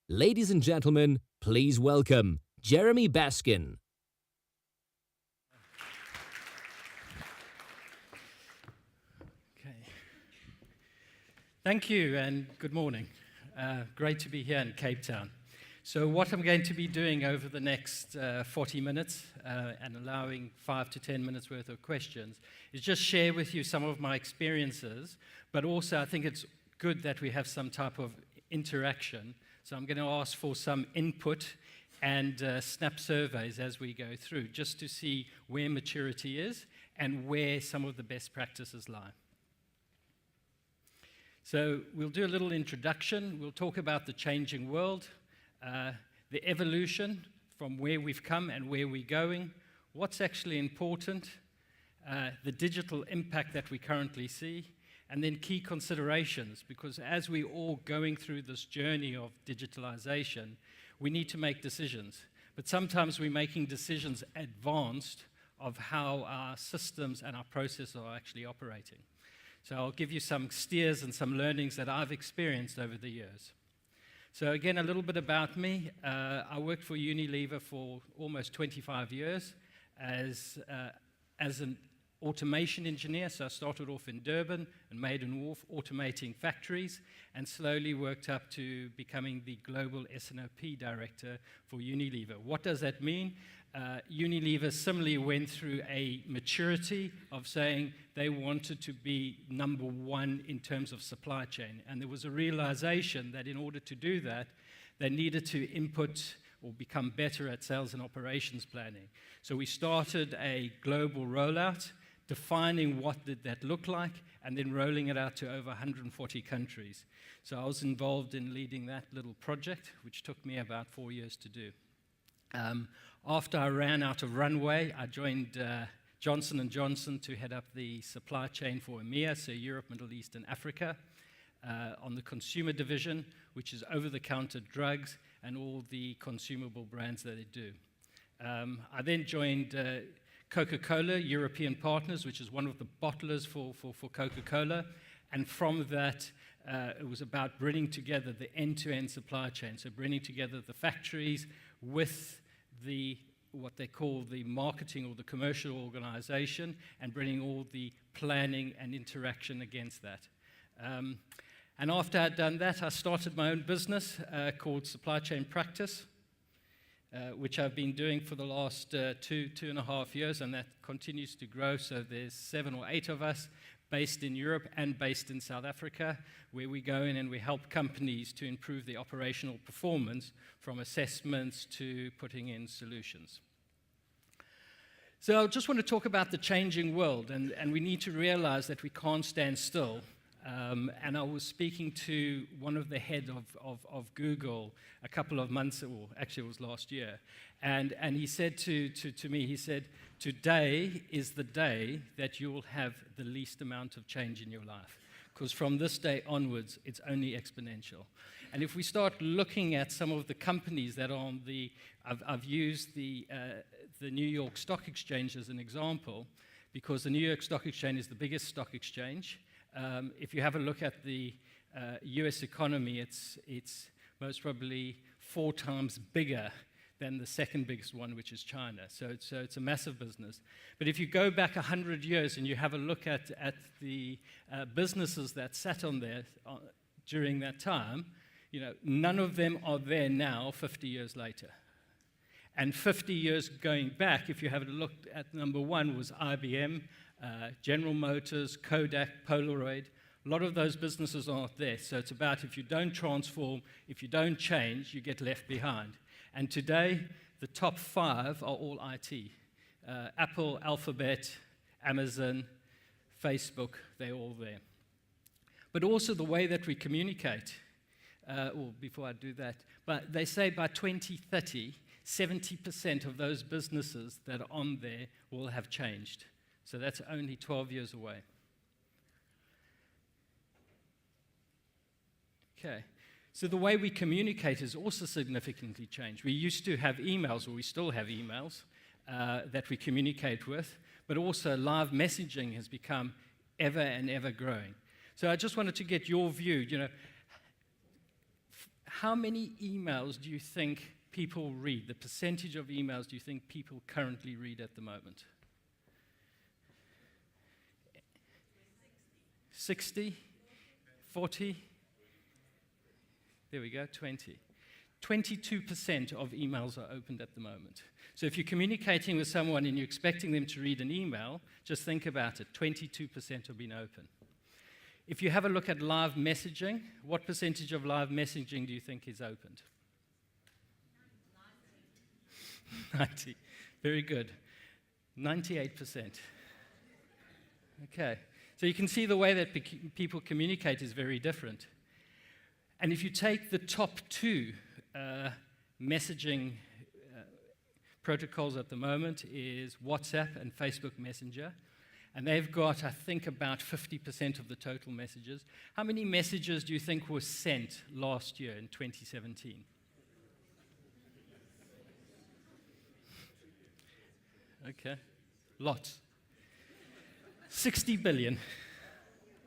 Ladies and gentlemen, please welcome Jeremy Basckin. Okay. Thank you and good morning. Great to be here in Cape Town. So what I'm going to be doing over the next 40 minutes and allowing 5 to 10 minutes worth of questions is just share with you some of my experiences, but also I think it's good that we have some type of interaction. So I'm going to ask for some input and snap surveys as we go through, just to see where maturity is and where some of the best practices lie. So we'll do a little introduction. We'll talk about the changing world, the evolution from where we've come and where we're going, what's actually important, the digital impact that we currently see, and then key considerations, because as we're all going through this journey of digitalization, we need to make decisions. But sometimes we're making decisions advanced of how our systems and our processes are actually operating. So I'll give you some steers and some learnings that I've experienced over the years. So again, a little bit about me. I worked for Unilever for almost 25 years as an automation engineer. So I started off in Durban and Maiden Wharf, automating factories, and slowly worked up to becoming the global S&OP director for Unilever. What does that mean? Unilever similarly went through a maturity of saying they wanted to be number one in terms of supply chain. And there was a realization that in order to do that, they needed to input or become better at sales and operations planning. So we started a global rollout, defining what did that look like, and then rolling it out to over 140 countries. So I was involved in leading that little project, which took me about 4 years to do. After I ran out of runway, I joined Johnson & Johnson to head up the supply chain for EMEA, so Europe, Middle East, and Africa, on the consumer division, which is over-the-counter drugs and all the consumable brands that they do. I then joined Coca-Cola European Partners, which is one of the bottlers for Coca-Cola, and from that, it was about bringing together the end-to-end supply chain, so bringing together the factories with what they call the marketing or the commercial organization, and bringing all the planning and interaction against that. And after I'd done that, I started my own business called Supply Chain Practice, which I've been doing for the last 2.5 years, and that continues to grow. So there's 7 or 8 of us based in Europe and based in South Africa, where we go in and we help companies to improve the operational performance from assessments to putting in solutions. So I just want to talk about the changing world, and we need to realize that we can't stand still. And I was speaking to one of the head of Google a couple of months ago, actually it was last year, and he said to me, he said, today is the day that you will have the least amount of change in your life, because from this day onwards, it's only exponential. And if we start looking at some of the companies that are on I've used the New York Stock Exchange as an example, because the New York Stock Exchange is the biggest stock exchange. If you have a look at the US economy, it's most probably 4 times bigger than the second biggest one, which is China. So it's a massive business. But if you go back 100 years and you have a look at the businesses that sat on there during that time, none of them are there now 50 years later. And 50 years going back, if you have a look at number 1 was IBM, General Motors, Kodak, Polaroid. A lot of those businesses aren't there. So it's about if you don't transform, if you don't change, you get left behind. And today, the top 5 are all IT. Apple, Alphabet, Amazon, Facebook, they're all there. But also the way that we communicate. Before I do that, but they say by 2030, 70% of those businesses that are on there will have changed. So that's only 12 years away. Okay, so the way we communicate has also significantly changed. We used to have emails, or we still have emails, that we communicate with, but also live messaging has become ever and ever growing. So I just wanted to get your view, how many emails do you think people read? The percentage of emails do you think people currently read at the moment? 60? 40? There we go, 20. 22% of emails are opened at the moment. So if you're communicating with someone and you're expecting them to read an email, just think about it, 22% have been open. If you have a look at live messaging, what percentage of live messaging do you think is opened? 90. Very good. 98%. Okay. So you can see the way that people communicate is very different. And if you take the top two messaging protocols at the moment is WhatsApp and Facebook Messenger. And they've got, I think, about 50% of the total messages. How many messages do you think were sent last year in 2017? Okay, lots. 60 billion.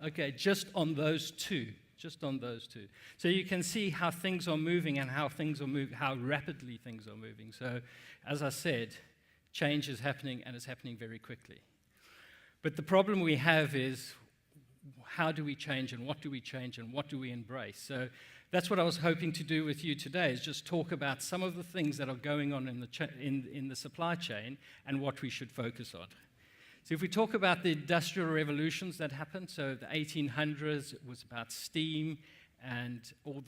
Okay, just on those two. Just on those two. So you can see how things are moving and how rapidly things are moving. So, as I said, change is happening and it's happening very quickly. But the problem we have is, how do we change and what do we change and what do we embrace? So that's what I was hoping to do with you today, is just talk about some of the things that are going on in the supply chain and what we should focus on. So if we talk about the industrial revolutions that happened, so the 1800s was about steam and all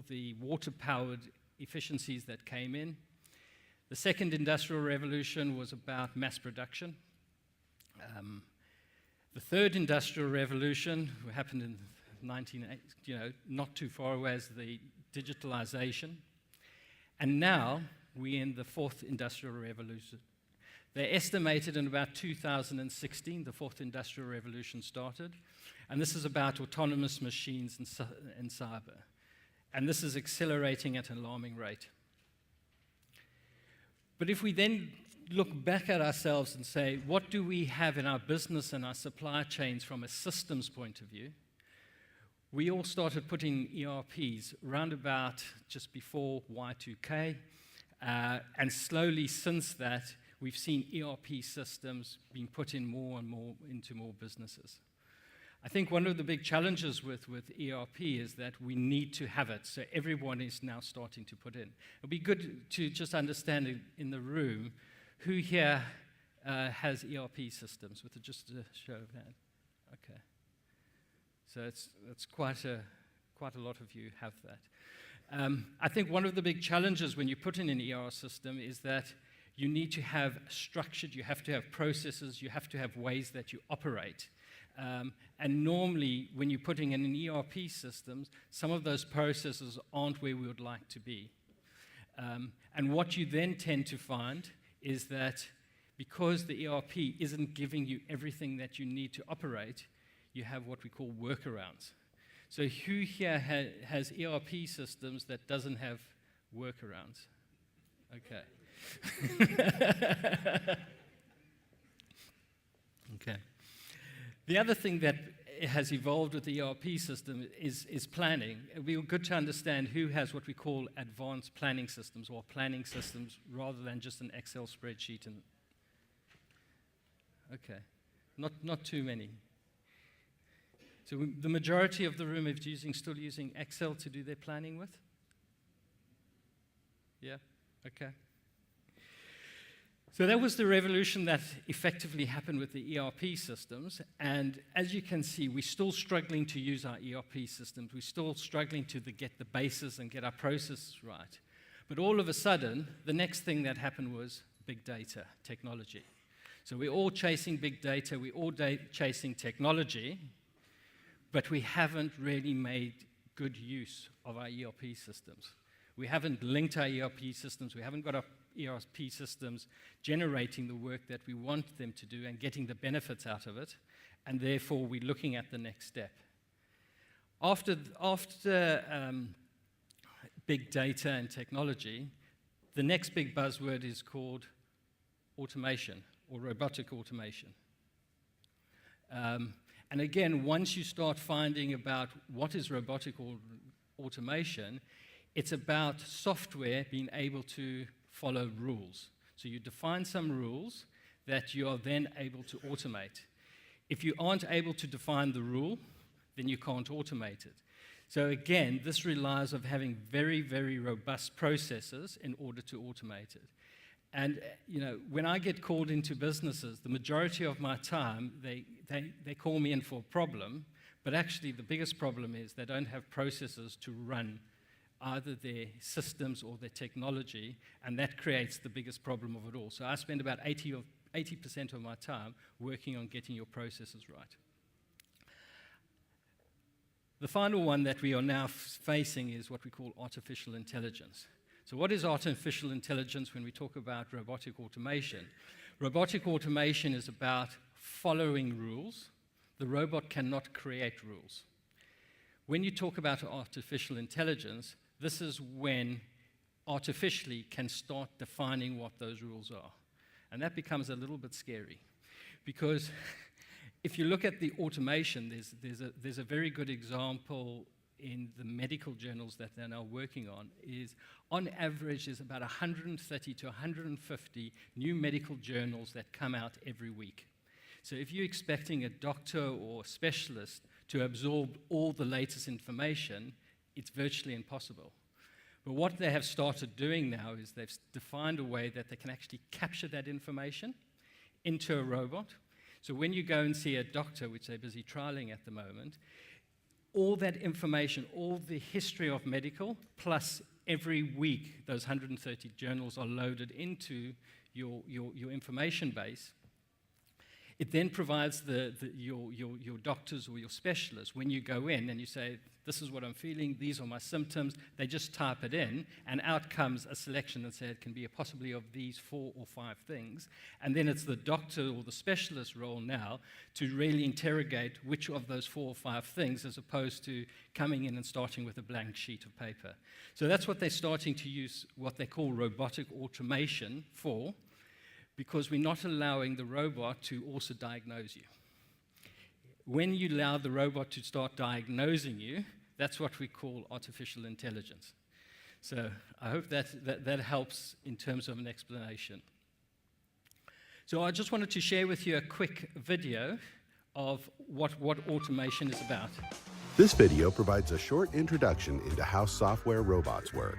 the water-powered efficiencies that came in. The second industrial revolution was about mass production. The third industrial revolution happened in 1980, not too far away, as the digitalization. And now we're in the fourth industrial revolution. They estimated in about 2016, the fourth industrial revolution started. And this is about autonomous machines and cyber. And this is accelerating at an alarming rate. But if we then look back at ourselves and say, what do we have in our business and our supply chains from a systems point of view? We all started putting ERPs round about just before Y2K. And slowly since that, we've seen ERP systems being put in more and more into more businesses. I think one of the big challenges with ERP is that we need to have it, so everyone is now starting to put in. It'd be good to just understand in the room who here has ERP systems, with just a show of hands. Okay. So it's quite a lot of you have that. I think one of the big challenges when you put in an ERP system is that you need to have structured, you have to have processes, you have to have ways that you operate. And normally, when you're putting in an ERP system, some of those processes aren't where we would like to be. And what you then tend to find is that because the ERP isn't giving you everything that you need to operate, you have what we call workarounds. So who here has ERP systems that doesn't have workarounds? Okay. Okay. The other thing that has evolved with the ERP system is planning. It would be good to understand who has what we call advanced planning systems, or planning systems, rather than just an Excel spreadsheet. Okay, not too many. So the majority of the room is still using Excel to do their planning with? Yeah, okay. So that was the revolution that effectively happened with the ERP systems. And as you can see, we're still struggling to use our ERP systems. We're still struggling to get the basis and get our processes right. But all of a sudden, the next thing that happened was big data, technology. So we're all chasing big data, we're all chasing technology, but we haven't really made good use of our ERP systems. We haven't linked our ERP systems, we haven't got our ERP systems generating the work that we want them to do and getting the benefits out of it, and therefore we're looking at the next step. After big data and technology, the next big buzzword is called automation, or robotic automation. And again, once you start finding about what is robotic automation, it's about software being able to follow rules. So you define some rules that you are then able to automate. If you aren't able to define the rule, then you can't automate it. So again, this relies on having very, very robust processes in order to automate it. And when I get called into businesses, the majority of my time, they call me in for a problem, but actually the biggest problem is they don't have processes to run either their systems or their technology, and that creates the biggest problem of it all. So I spend about 80% of my time working on getting your processes right. The final one that we are now facing is what we call artificial intelligence. So what is artificial intelligence when we talk about robotic automation? Robotic automation is about following rules. The robot cannot create rules. When you talk about artificial intelligence, this is when artificially can start defining what those rules are. And that becomes a little bit scary, because if you look at the automation, there's a very good example in the medical journals that they're now working on. Is on average there's about 130 to 150 new medical journals that come out every week. So if you're expecting a doctor or specialist to absorb all the latest information, it's virtually impossible. But what they have started doing now is they've defined a way that they can actually capture that information into a robot. So when you go and see a doctor, which they're busy trialing at the moment, all that information, all the history of medical, plus every week those 130 journals are loaded into your information base. It then provides your doctors or your specialists, when you go in and you say, this is what I'm feeling, these are my symptoms, they just type it in, and out comes a selection that says it can be possibly of these 4 or 5 things. And then it's the doctor or the specialist role now to really interrogate which of those 4 or 5 things, as opposed to coming in and starting with a blank sheet of paper. So that's what they're starting to use, what they call robotic automation for, because we're not allowing the robot to also diagnose you. When you allow the robot to start diagnosing you, that's what we call artificial intelligence. So I hope that helps in terms of an explanation. So I just wanted to share with you a quick video of what automation is about. This video provides a short introduction into how software robots work.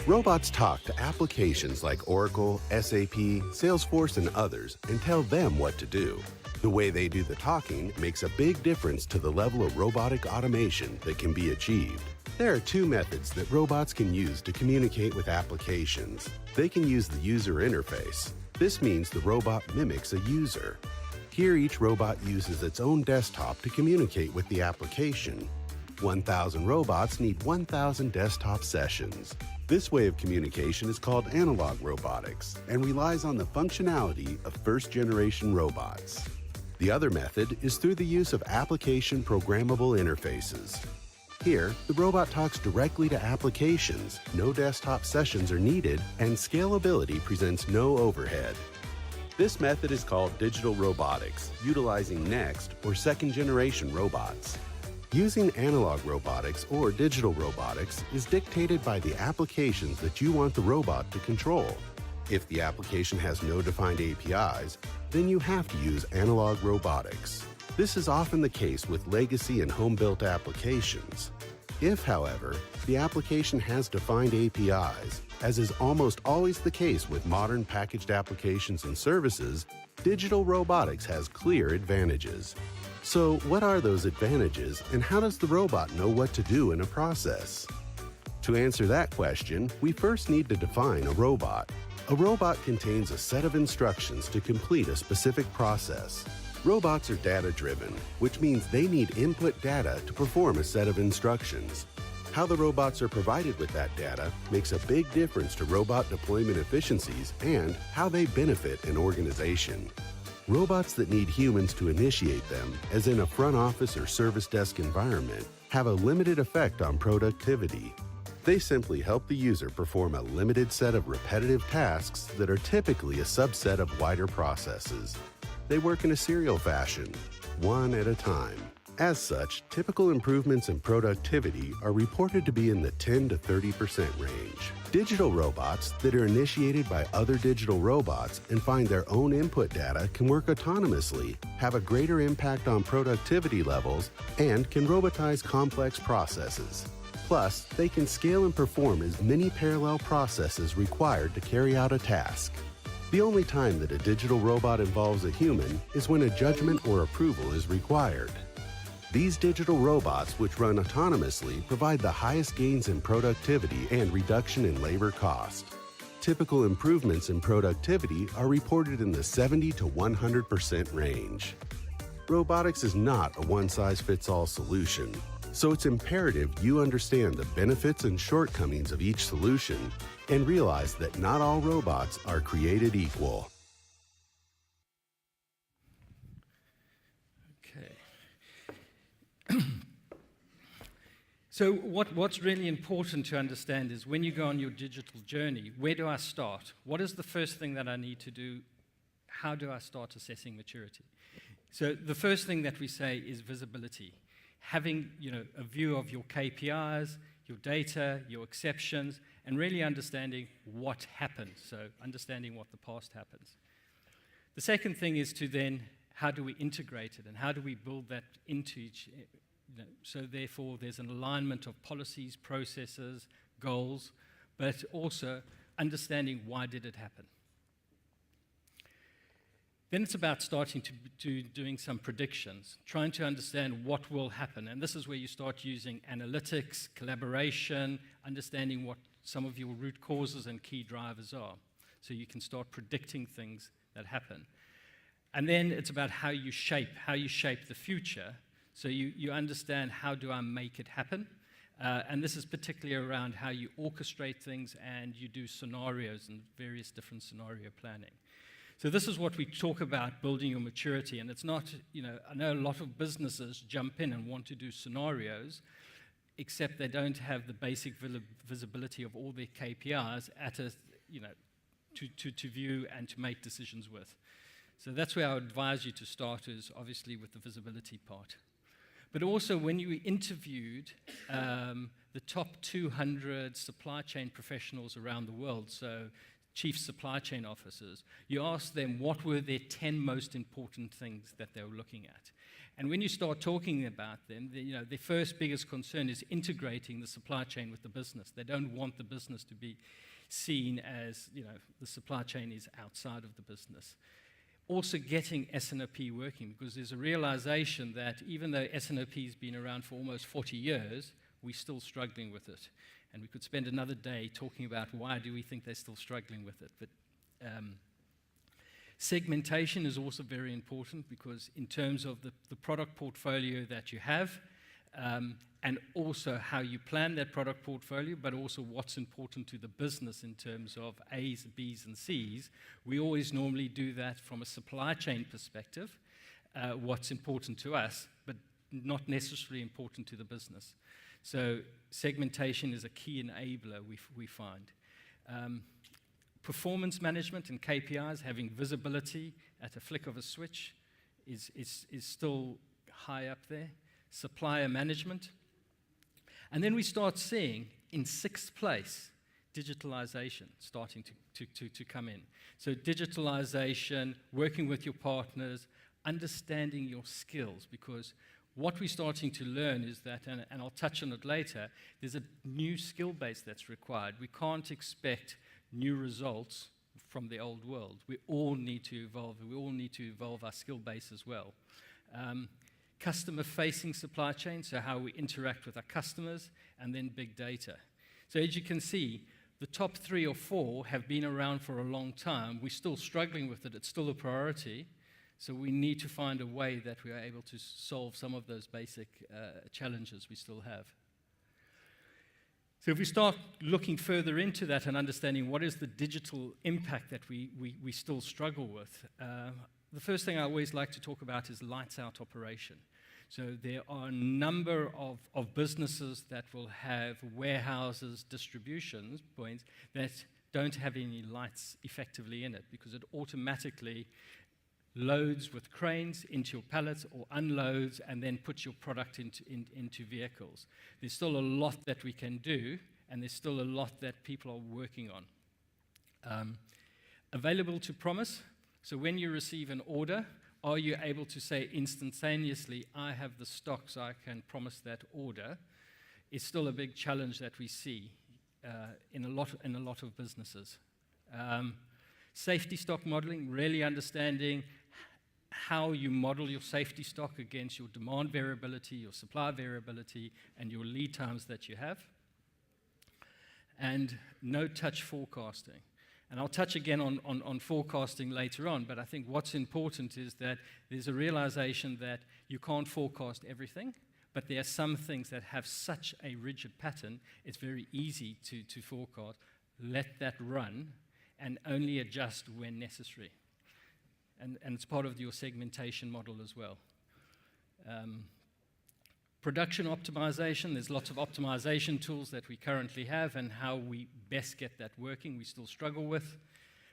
Robots talk to applications like Oracle, SAP, Salesforce, and others and tell them what to do. The way they do the talking makes a big difference to the level of robotic automation that can be achieved. There are 2 methods that robots can use to communicate with applications. They can use the user interface. This means the robot mimics a user. Here, each robot uses its own desktop to communicate with the application. 1,000 robots need 1,000 desktop sessions. This way of communication is called analog robotics and relies on the functionality of first-generation robots. The other method is through the use of application programmable interfaces. Here, the robot talks directly to applications, no desktop sessions are needed, and scalability presents no overhead. This method is called digital robotics, utilizing next or second-generation robots. Using analog robotics or digital robotics is dictated by the applications that you want the robot to control. If the application has no defined APIs, then you have to use analog robotics. This is often the case with legacy and home-built applications. If, however, the application has defined APIs, as is almost always the case with modern packaged applications and services, digital robotics has clear advantages. So, what are those advantages, and how does the robot know what to do in a process? To answer that question, we first need to define a robot. A robot contains a set of instructions to complete a specific process. Robots are data-driven, which means they need input data to perform a set of instructions. How the robots are provided with that data makes a big difference to robot deployment efficiencies and how they benefit an organization. Robots that need humans to initiate them, as in a front office or service desk environment, have a limited effect on productivity. They simply help the user perform a limited set of repetitive tasks that are typically a subset of wider processes. They work in a serial fashion, one at a time, As such, typical improvements in productivity are reported to be in the 10 to 30% range. Digital robots that are initiated by other digital robots and find their own input data can work autonomously, have a greater impact on productivity levels, and can robotize complex processes. Plus, they can scale and perform as many parallel processes required to carry out a task. The only time that a digital robot involves a human is when a judgment or approval is required. These digital robots, which run autonomously, provide the highest gains in productivity and reduction in labor cost. Typical improvements in productivity are reported in the 70 to 100% range. Robotics is not a one-size-fits-all solution, so it's imperative you understand the benefits and shortcomings of each solution and realize that not all robots are created equal. So what's really important to understand is when you go on your digital journey, where do I start? What is the first thing that I need to do? How do I start assessing maturity? So the first thing that we say is visibility. Having a view of your KPIs, your data, your exceptions, and really understanding what happened. So understanding what the past happens. The second thing is to then, how do we integrate it and how do we build that into each? So therefore, there's an alignment of policies, processes, goals, but also understanding why did it happen. Then it's about starting to doing some predictions, trying to understand what will happen. And this is where you start using analytics, collaboration, understanding what some of your root causes and key drivers are. So you can start predicting things that happen. And then it's about how you shape the future. So you understand, how do I make it happen? And this is particularly around how you orchestrate things and you do scenarios and various different scenario planning. So this is what we talk about, building your maturity. And it's not, I know a lot of businesses jump in and want to do scenarios, except they don't have the basic visibility of all their KPIs to view and to make decisions with. So that's where I would advise you to start, is obviously with the visibility part. But also when you interviewed the top 200 supply chain professionals around the world, so chief supply chain officers, you asked them what were their 10 most important things that they were looking at. And when you start talking about them, their first biggest concern is integrating the supply chain with the business. They don't want the business to be seen as, the supply chain is outside of the business. Also getting S&OP working, because there's a realization that even though S&OP has been around for almost 40 years, we're still struggling with it. And we could spend another day talking about why do we think they're still struggling with it. But segmentation is also very important, because in terms of the product portfolio that you have, and also how you plan that product portfolio, but also what's important to the business in terms of A's, B's, and C's. We always normally do that from a supply chain perspective, what's important to us, but not necessarily important to the business. So segmentation is a key enabler, we find. Performance management and KPIs, having visibility at a flick of a switch is still high up there. Supplier management. And then we start seeing, in sixth place, digitalization starting to come in. So digitalization, working with your partners, understanding your skills, because what we're starting to learn is that, and I'll touch on it later, there's a new skill base that's required. We can't expect new results from the old world. We all need to evolve. We all need to evolve our skill base as well. Customer-facing supply chain, so how we interact with our customers, and then big data. So as you can see, the top 3 or 4 have been around for a long time. We're still struggling with it. It's still a priority. So we need to find a way that we are able to solve some of those basic challenges we still have. So if we start looking further into that and understanding what is the digital impact that we still struggle with, the first thing I always like to talk about is lights out operation. So there are a number of businesses that will have warehouses, distribution points that don't have any lights effectively in it, because it automatically loads with cranes into your pallets or unloads and then puts your product into vehicles. There's still a lot that we can do, and there's still a lot that people are working on. Available to promise. So when you receive an order, are you able to say instantaneously, I have the stock so I can promise that order? It's still a big challenge that we see in a lot of businesses. Safety stock modeling, really understanding how you model your safety stock against your demand variability, your supply variability, and your lead times that you have. And no-touch forecasting. And I'll touch again on forecasting later on, but I think what's important is that there's a realization that you can't forecast everything, but there are some things that have such a rigid pattern, it's very easy to forecast. Let that run and only adjust when necessary. And it's part of your segmentation model as well. Production optimization, there's lots of optimization tools that we currently have, and how we best get that working, we still struggle with.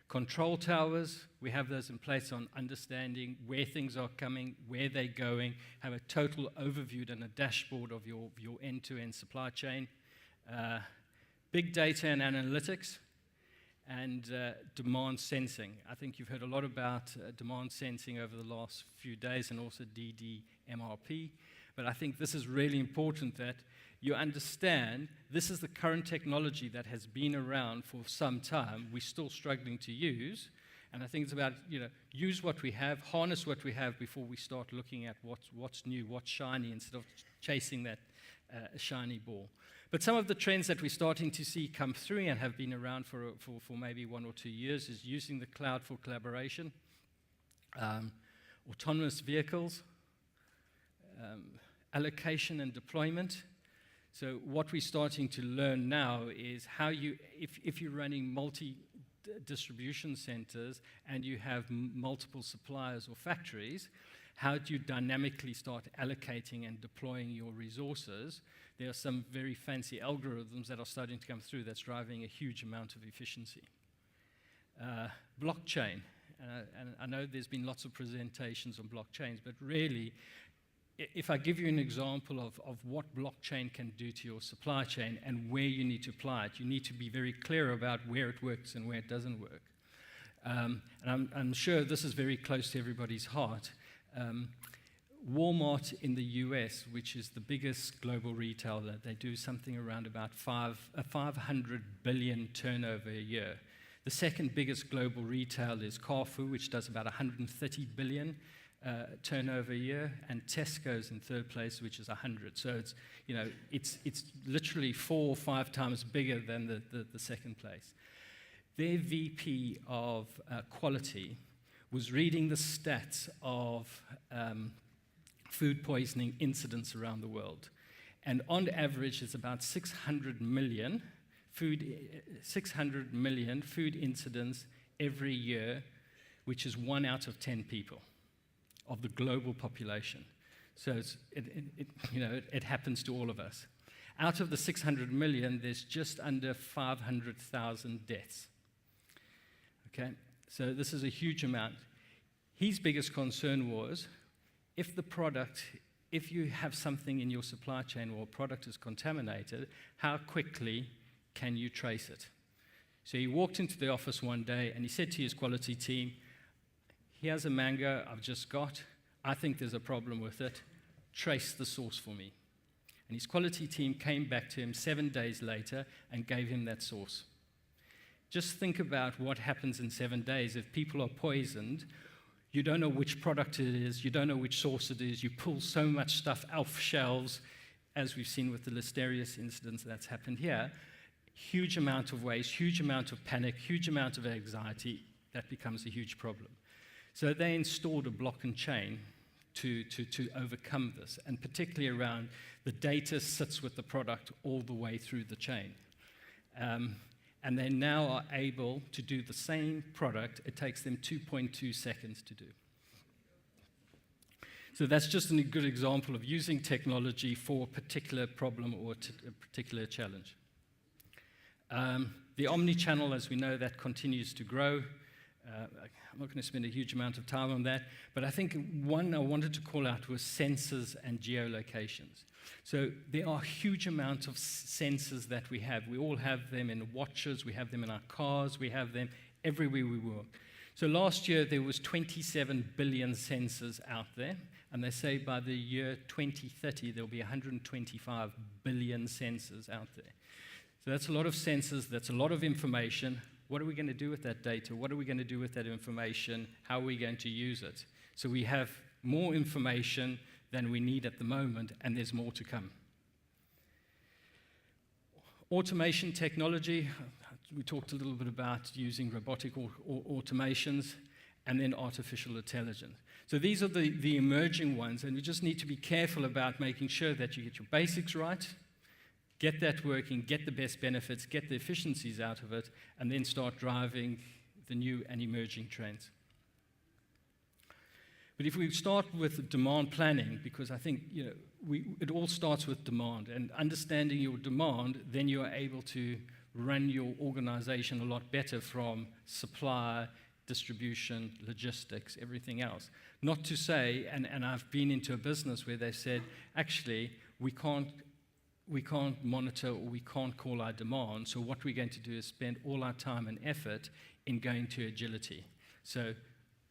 Control towers, we have those in place on understanding where things are coming, where they're going, have a total overview and a dashboard of your end-to-end supply chain. Big data and analytics, and demand sensing. I think you've heard a lot about demand sensing over the last few days, and also DDMRP. But I think this is really important that you understand this is the current technology that has been around for some time. We're still struggling to use. And I think it's about, use what we have, harness what we have before we start looking at what's new, what's shiny, instead of chasing that shiny ball. But some of the trends that we're starting to see come through and have been around for maybe 1 or 2 years is using the cloud for collaboration, autonomous vehicles, allocation and deployment. So what we're starting to learn now is how if you're running multi-distribution centers and you have multiple suppliers or factories, how do you dynamically start allocating and deploying your resources? There are some very fancy algorithms that are starting to come through that's driving a huge amount of efficiency. Blockchain. And I know there's been lots of presentations on blockchains, but really, if I give you an example of what blockchain can do to your supply chain and where you need to apply it, you need to be very clear about where it works and where it doesn't work. And I'm sure this is very close to everybody's heart. Walmart in the US, which is the biggest global retailer, they do something around about 500 billion turnover a year. The second biggest global retailer is Carrefour, which does about 130 billion turnover a year, and Tesco's in third place, which is 100. So it's literally 4 or 5 times bigger than the second place. Their VP of quality was reading the stats of food poisoning incidents around the world, and on average, it's about 600 million food incidents every year, which is 1 out of 10 people of the global population. So it happens to all of us. Out of the 600 million, there's just under 500,000 deaths. Okay, so this is a huge amount. His biggest concern was, if you have something in your supply chain or a product is contaminated, how quickly can you trace it? So he walked into the office one day and he said to his quality team, here's a mango I've just got. I think there's a problem with it. Trace the source for me. And his quality team came back to him 7 days later and gave him that source. Just think about what happens in 7 days if people are poisoned. You don't know which product it is. You don't know which source it is. You pull so much stuff off shelves, as we've seen with the Listerious incidents that's happened here. Huge amount of waste, huge amount of panic, huge amount of anxiety. That becomes a huge problem. So they installed a block and chain to overcome this, and particularly around the data sits with the product all the way through the chain. And they now are able to do the same product. It takes them 2.2 seconds to do. So that's just a good example of using technology for a particular problem or a particular challenge. The omni-channel, as we know, that continues to grow. I'm not going to spend a huge amount of time on that, but I think one I wanted to call out was sensors and geolocations. So there are huge amounts of sensors that we have. We all have them in watches, we have them in our cars, we have them everywhere we work. So last year there was 27 billion sensors out there, and they say by the year 2030 there'll be 125 billion sensors out there. So that's a lot of sensors, that's a lot of information. What are we going to do with that data? What are we going to do with that information? How are we going to use it? So we have more information than we need at the moment, and there's more to come. Automation technology, we talked a little bit about using robotic automations, and then artificial intelligence. So these are the emerging ones, and we just need to be careful about making sure that you get your basics right, get that working, get the best benefits, get the efficiencies out of it, and then start driving the new and emerging trends. But if we start with demand planning, because I think it all starts with demand, and understanding your demand, then you are able to run your organization a lot better from supply, distribution, logistics, everything else. Not to say, and I've been into a business where they said, actually, we can't monitor or we can't call our demand, so what we're going to do is spend all our time and effort in going to agility. So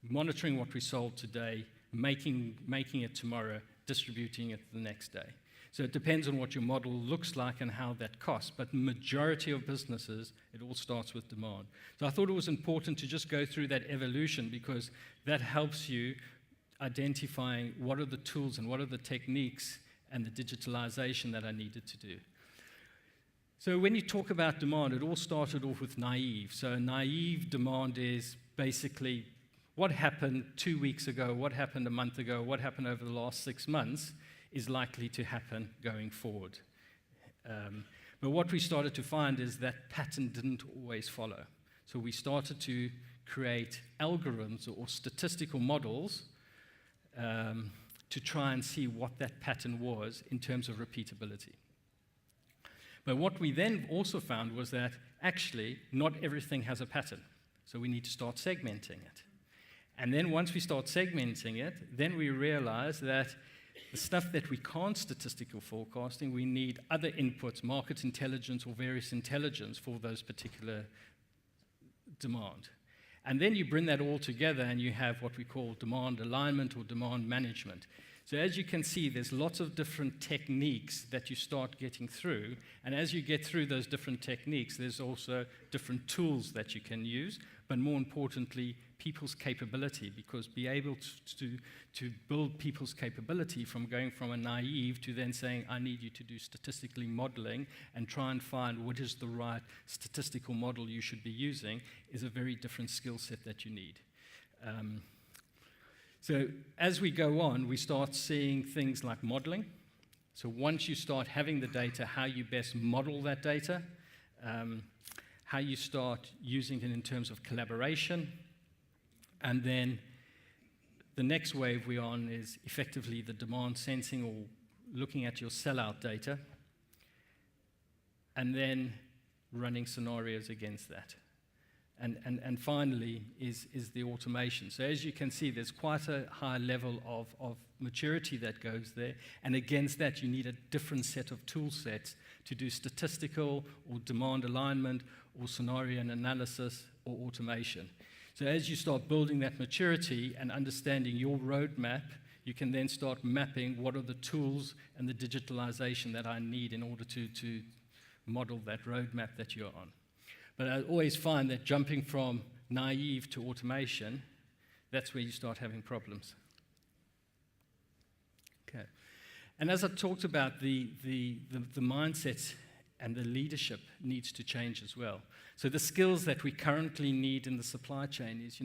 monitoring what we sold today, making it tomorrow, distributing it the next day. So it depends on what your model looks like and how that costs, but the majority of businesses, it all starts with demand. So I thought it was important to just go through that evolution, because that helps you identifying what are the tools and what are the techniques and the digitalization that I needed to do. So when you talk about demand, it all started off with naive. So naive demand is basically what happened 2 weeks ago, what happened a month ago, what happened over the last 6 months is likely to happen going forward. But what we started to find is that pattern didn't always follow. So we started to create algorithms or statistical models to try and see what that pattern was in terms of repeatability. But what we then also found was that actually not everything has a pattern. So we need to start segmenting it. And then once we start segmenting it, then we realize that the stuff that we can't statistical forecasting, we need other inputs, market intelligence or various intelligence for those particular demand. And then you bring that all together and you have what we call demand alignment or demand management. So as you can see, there's lots of different techniques that you start getting through. And as you get through those different techniques, there's also different tools that you can use, but more importantly, people's capability, because be able to build people's capability from going from a naive to then saying, I need you to do statistically modeling and try and find what is the right statistical model you should be using is a very different skill set that you need. So as we go on, we start seeing things like modeling. So once you start having the data, how you best model that data, how you start using it in terms of collaboration, and then the next wave we're on is effectively the demand sensing or looking at your sellout data, and then running scenarios against that. And finally is the automation. So as you can see, there's quite a high level of maturity that goes there, and against that you need a different set of tool sets to do statistical or demand alignment or scenario analysis or automation. So as you start building that maturity and understanding your roadmap, you can then start mapping what are the tools and the digitalization that I need in order to model that roadmap that you're on. But I always find that jumping from naive to automation, that's where you start having problems. Okay. And as I talked about, the mindset and the leadership needs to change as well. So the skills that we currently need in the supply chain is,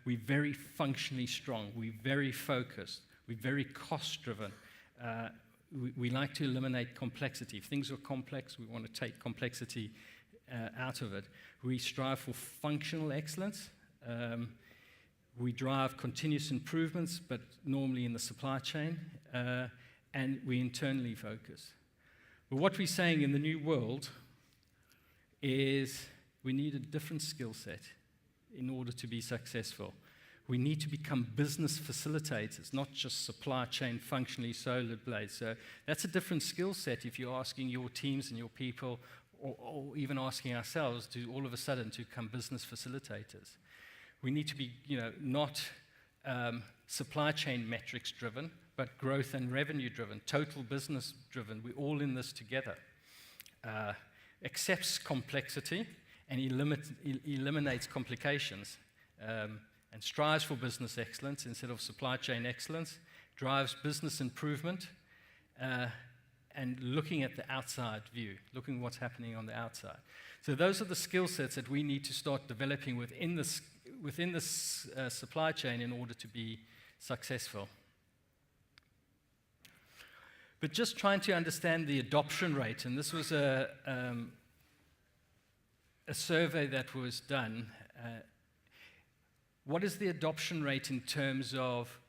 we're very functionally strong, we're very focused, we're very cost-driven. We like to eliminate complexity. If things are complex, we want to take complexity out of it. We strive for functional excellence. We drive continuous improvements, but normally in the supply chain, and we internally focus. But what we're saying in the new world is we need a different skill set. in order to be successful. We need to become business facilitators, not just supply chain functionally solar blades. So that's a different skill set if you're asking your teams and your people, or even asking ourselves to all of a sudden to become business facilitators. We need to be, not supply chain metrics driven, but growth and revenue driven, total business driven. We're all in this together. Accepts complexity and eliminates complications. And strives for business excellence instead of supply chain excellence, drives business improvement, and looking at the outside view, looking at what's happening on the outside. So those are the skill sets that we need to start developing within this supply chain in order to be successful. But just trying to understand the adoption rate, and this was a survey that was done. What is the adoption rate in terms of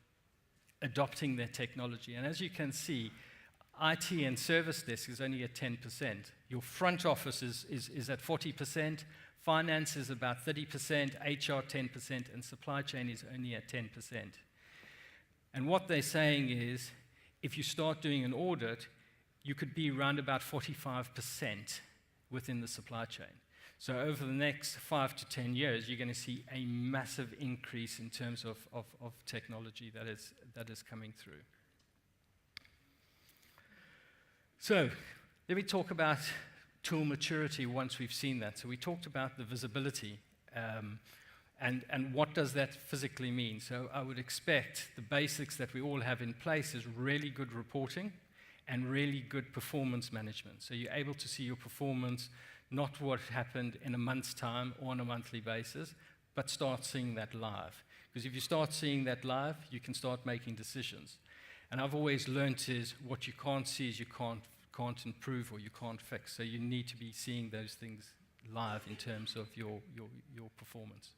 adopting their technology? And as you can see, IT and service desk is only at 10%. Your front office is at 40%, finance is about 30%, HR 10%, and supply chain is only at 10%. And what they're saying is, if you start doing an audit, you could be around about 45% within the supply chain. So over the next 5 to 10 years, you're going to see a massive increase in terms of technology that is coming through. So let me talk about tool maturity once we've seen that. So we talked about the visibility, and what does that physically mean? So I would expect the basics that we all have in place is really good reporting and really good performance management. So you're able to see your performance, not what happened in a month's time or on a monthly basis, but start seeing that live. Because if you start seeing that live, you can start making decisions. And I've always learned is what you can't see is you can't improve or you can't fix. So you need to be seeing those things live in terms of your performance.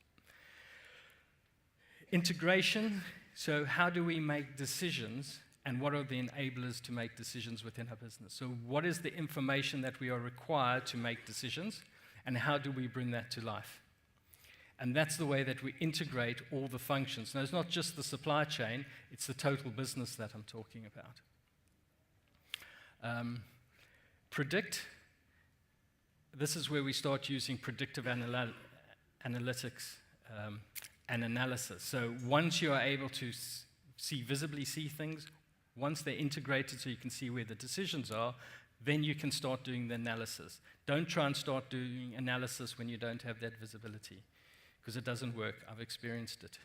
Integration, so how do we make decisions and what are the enablers to make decisions within our business? So what is the information that we are required to make decisions, and how do we bring that to life? And that's the way that we integrate all the functions. Now, it's not just the supply chain, it's the total business that I'm talking about. Predict. This is where we start using predictive analytics and analysis. So once you are able to visibly see things, once they're integrated so you can see where the decisions are, then you can start doing the analysis. Don't try and start doing analysis when you don't have that visibility, because it doesn't work. I've experienced it.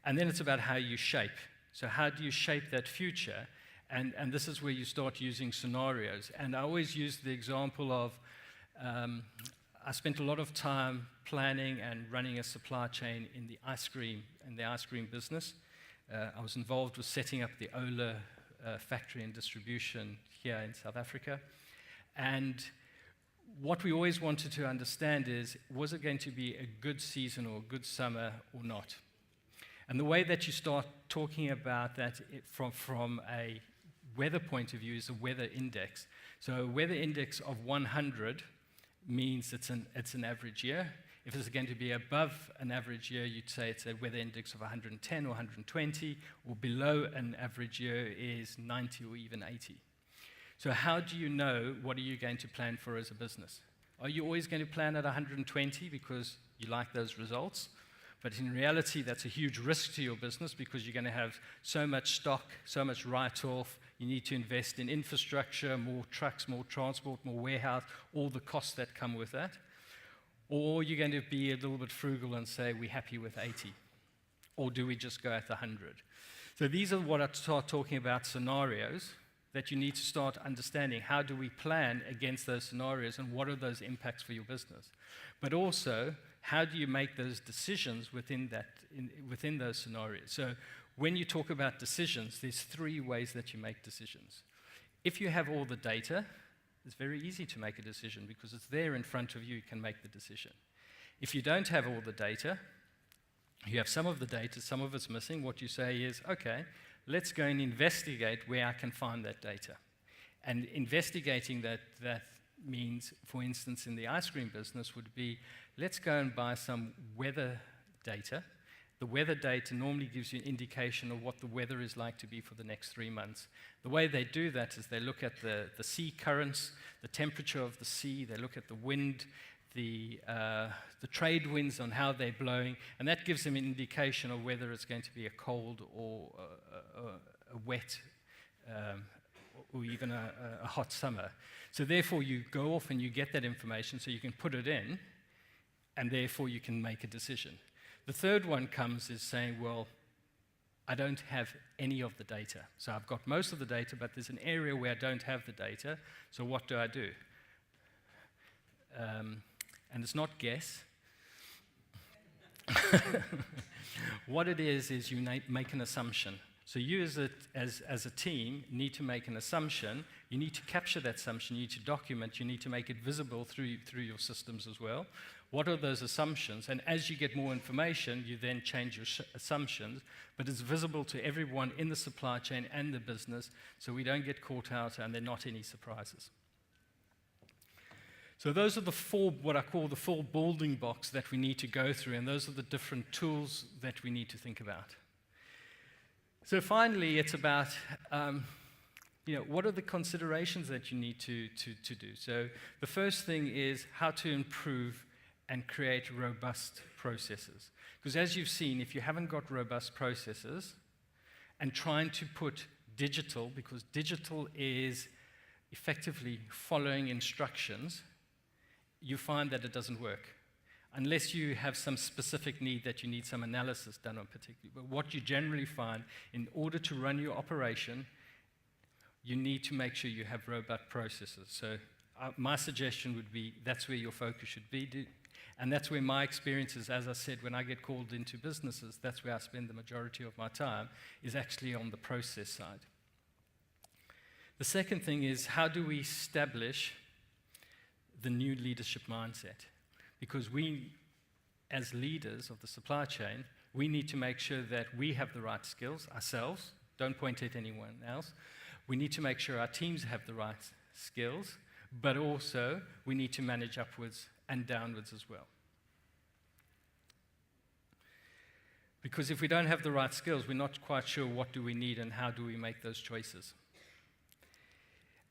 And then it's about how you shape. So how do you shape that future? And this is where you start using scenarios. And I always use the example of, I spent a lot of time planning and running a supply chain in the ice cream business. I was involved with setting up the Ola factory and distribution here in South Africa. And what we always wanted to understand is, was it going to be a good season or a good summer or not? And the way that you start talking about that from a weather point of view is a weather index. So a weather index of 100 means it's an average year. If it's going to be above an average year, you'd say it's a weather index of 110 or 120, or below an average year is 90 or even 80. So how do you know what are you going to plan for as a business? Are you always going to plan at 120 because you like those results? But in reality, that's a huge risk to your business because you're going to have so much stock, so much write-off. You need to invest in infrastructure, more trucks, more transport, more warehouse, all the costs that come with that. Or you're going to be a little bit frugal and say, we're happy with 80. Or do we just go at 100? So these are what I start talking about scenarios that you need to start understanding. How do we plan against those scenarios and what are those impacts for your business? But also, how do you make those decisions within those scenarios? So when you talk about decisions, there's 3 ways that you make decisions. If you have all the data, it's very easy to make a decision because it's there in front of you, you can make the decision. If you don't have all the data, you have some of the data, some of it's missing, what you say is, okay, let's go and investigate where I can find that data. And investigating that means, for instance, in the ice cream business would be, let's go and buy some weather data. The weather data normally gives you an indication of what the weather is like to be for the next 3 months. The way they do that is they look at the sea currents, the temperature of the sea, they look at the wind, the trade winds on how they're blowing, and that gives them an indication of whether it's going to be a cold or a wet or even a hot summer. So therefore you go off and you get that information so you can put it in, and therefore you can make a decision. The third one comes is saying, well, I don't have any of the data. So I've got most of the data, but there's an area where I don't have the data, so what do I do? And it's not guess. What it is you make an assumption. So you as a team need to make an assumption. You need to capture that assumption. You need to document. You need to make it visible through your systems as well. What are those assumptions? And as you get more information, you then change your assumptions, but it's visible to everyone in the supply chain and the business, so we don't get caught out and there are not any surprises. So those are the four, what I call the four building blocks that we need to go through, and those are the different tools that we need to think about. So finally, it's about, what are the considerations that you need to do? So the first thing is how to improve and create robust processes. Because as you've seen, if you haven't got robust processes and trying to put digital, because digital is effectively following instructions, you find that it doesn't work. Unless you have some specific need that you need some analysis done on particularly. But what you generally find, in order to run your operation, you need to make sure you have robust processes. So my suggestion would be that's where your focus should be. And that's where my experiences, as I said, when I get called into businesses, that's where I spend the majority of my time, is actually on the process side. The second thing is, how do we establish the new leadership mindset? Because we, as leaders of the supply chain, we need to make sure that we have the right skills ourselves. Don't point at anyone else. We need to make sure our teams have the right skills, but also we need to manage upwards and downwards as well. Because if we don't have the right skills, we're not quite sure what do we need and how do we make those choices.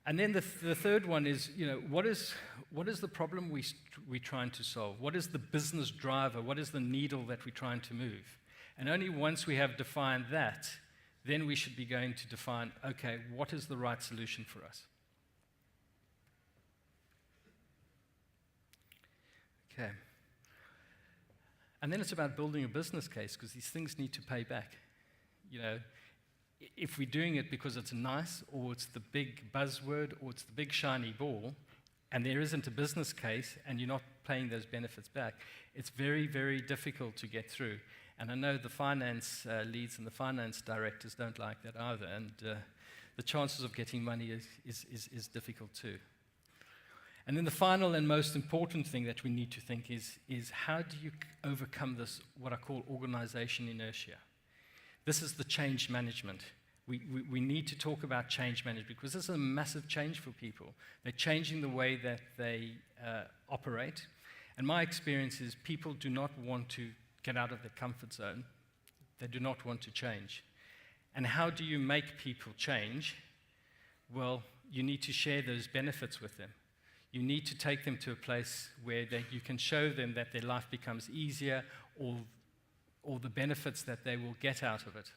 And then the third one is, what is the problem we're trying to solve? What is the business driver? What is the needle that we're trying to move? And only once we have defined that, then we should be going to define, okay, what is the right solution for us? Okay. And then it's about building a business case, because these things need to pay back. If we're doing it because it's nice, or it's the big buzzword, or it's the big shiny ball, and there isn't a business case, and you're not paying those benefits back, it's very, very difficult to get through. And I know the finance leads and the finance directors don't like that either, and the chances of getting money is difficult too. And then the final and most important thing that we need to think is how do you overcome this, what I call organization inertia? This is the change management. We need to talk about change management, because this is a massive change for people. They're changing the way that they operate. And my experience is people do not want to get out of their comfort zone. They do not want to change. And how do you make people change? Well, you need to share those benefits with them. You need to take them to a place where you can show them that their life becomes easier, or the benefits that they will get out of it.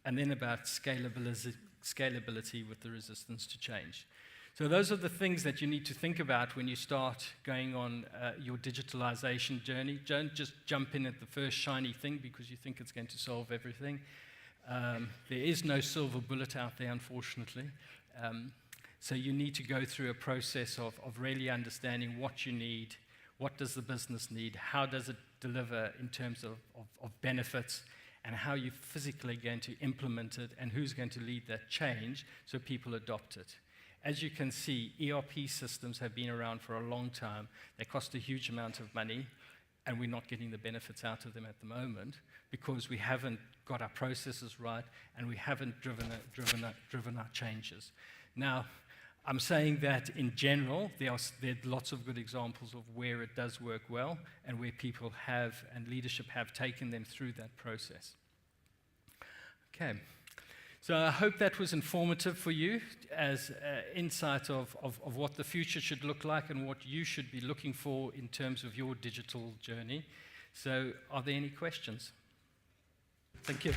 And then about scalability with the resistance to change. So those are the things that you need to think about when you start going on your digitalization journey. Don't just jump in at the first shiny thing because you think it's going to solve everything. There is no silver bullet out there, unfortunately. So you need to go through a process of really understanding what you need, what does the business need, how does it deliver in terms of benefits, and how you're physically going to implement it, and who's going to lead that change so people adopt it. As you can see, ERP systems have been around for a long time. They cost a huge amount of money, and we're not getting the benefits out of them at the moment because we haven't got our processes right and we haven't driven our changes. Now, I'm saying that in general, there are lots of good examples of where it does work well and where people have and leadership have taken them through that process. Okay, so I hope that was informative for you as insight of what the future should look like and what you should be looking for in terms of your digital journey. So are there any questions? Thank you.